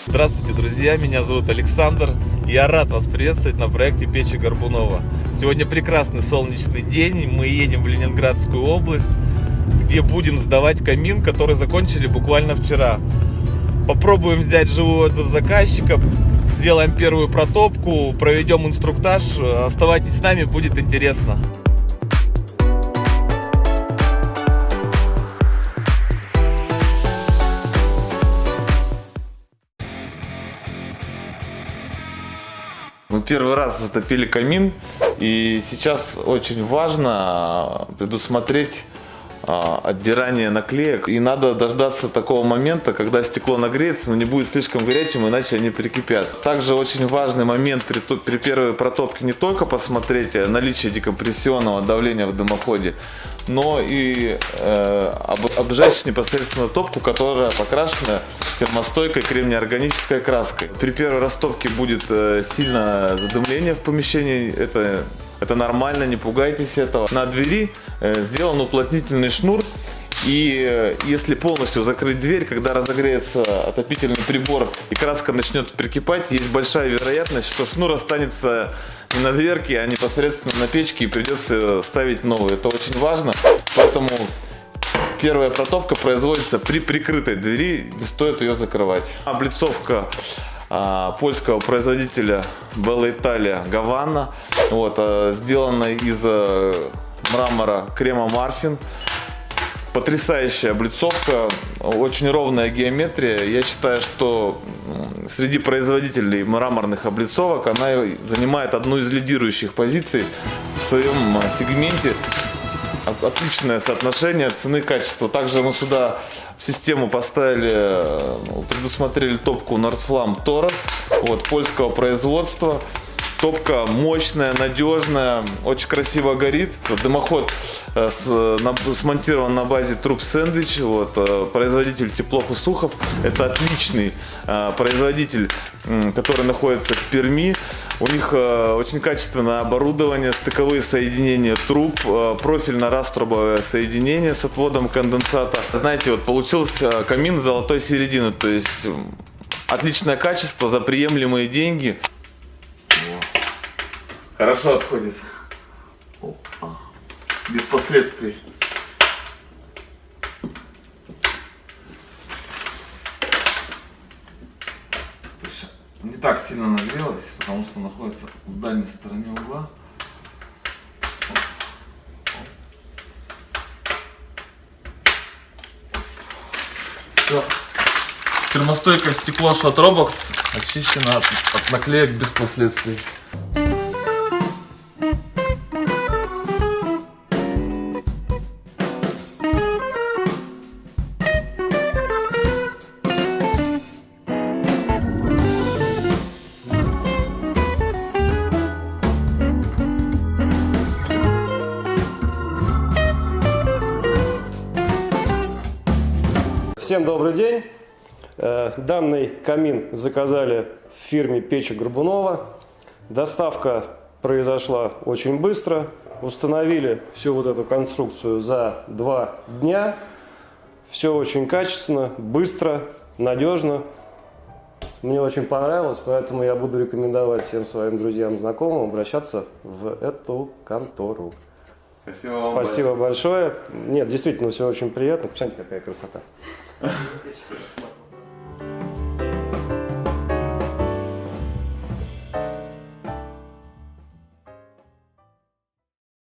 Здравствуйте, друзья! Меня зовут Александр. Я рад вас приветствовать на проекте Печи Горбунова. Сегодня прекрасный солнечный день. Мы едем в Ленинградскую область, где будем сдавать камин, который закончили буквально вчера. Попробуем взять живой отзыв заказчика, сделаем первую протопку, проведем инструктаж. Оставайтесь с нами, будет интересно. Мы первый раз затопили камин, и сейчас очень важно предусмотреть отдирание наклеек. И надо дождаться такого момента, когда стекло нагреется, но не будет слишком горячим, иначе они прикипят. Также очень важный момент при первой протопке не только посмотреть наличие декомпрессионного давления в дымоходе, но и обжечь непосредственно топку, которая покрашена термостойкой кремнеорганической краской. При первой растопке будет сильное задымление в помещении. Это нормально, не пугайтесь этого. На двери сделан уплотнительный шнур. И если полностью закрыть дверь, когда разогреется отопительный прибор и краска начнет прикипать, есть большая вероятность, что шнур останется не на дверке, а непосредственно на печке, и придется ставить новый. Это очень важно, поэтому первая протопка производится при прикрытой двери, не стоит ее закрывать. Облицовка польского производителя Bella Italia Gavanna, сделана из мрамора крема Марфин. Потрясающая облицовка, очень ровная геометрия. Я считаю, что среди производителей мраморных облицовок она занимает одну из лидирующих позиций в своем сегменте. Отличное соотношение цены и качества. Также мы сюда в систему предусмотрели топку Northflam Taurus, польского производства. Топка мощная, надежная, очень красиво горит. Дымоход смонтирован на базе труб сэндвич. Производитель Теплов и Сухов. Это отличный производитель, который находится в Перми. У них очень качественное оборудование, стыковые соединения труб, профильно-раструбовое соединение с отводом конденсата. Знаете, получился камин золотой середины, то есть отличное качество за приемлемые деньги. Хорошо отходит. Без последствий. Не так сильно нагрелась, потому что находится в дальней стороне угла. Все. Термостойкое стекло Шотробокс очищено от наклеек без последствий. Всем добрый день! Данный камин заказали в фирме Печи Горбунова. Доставка произошла очень быстро. Установили всю эту конструкцию за 2 дня. Все очень качественно, быстро, надежно. Мне очень понравилось, поэтому я буду рекомендовать всем своим друзьям, знакомым обращаться в эту контору. Спасибо большое. Нет, действительно, все очень приятно. Посмотрите, какая красота.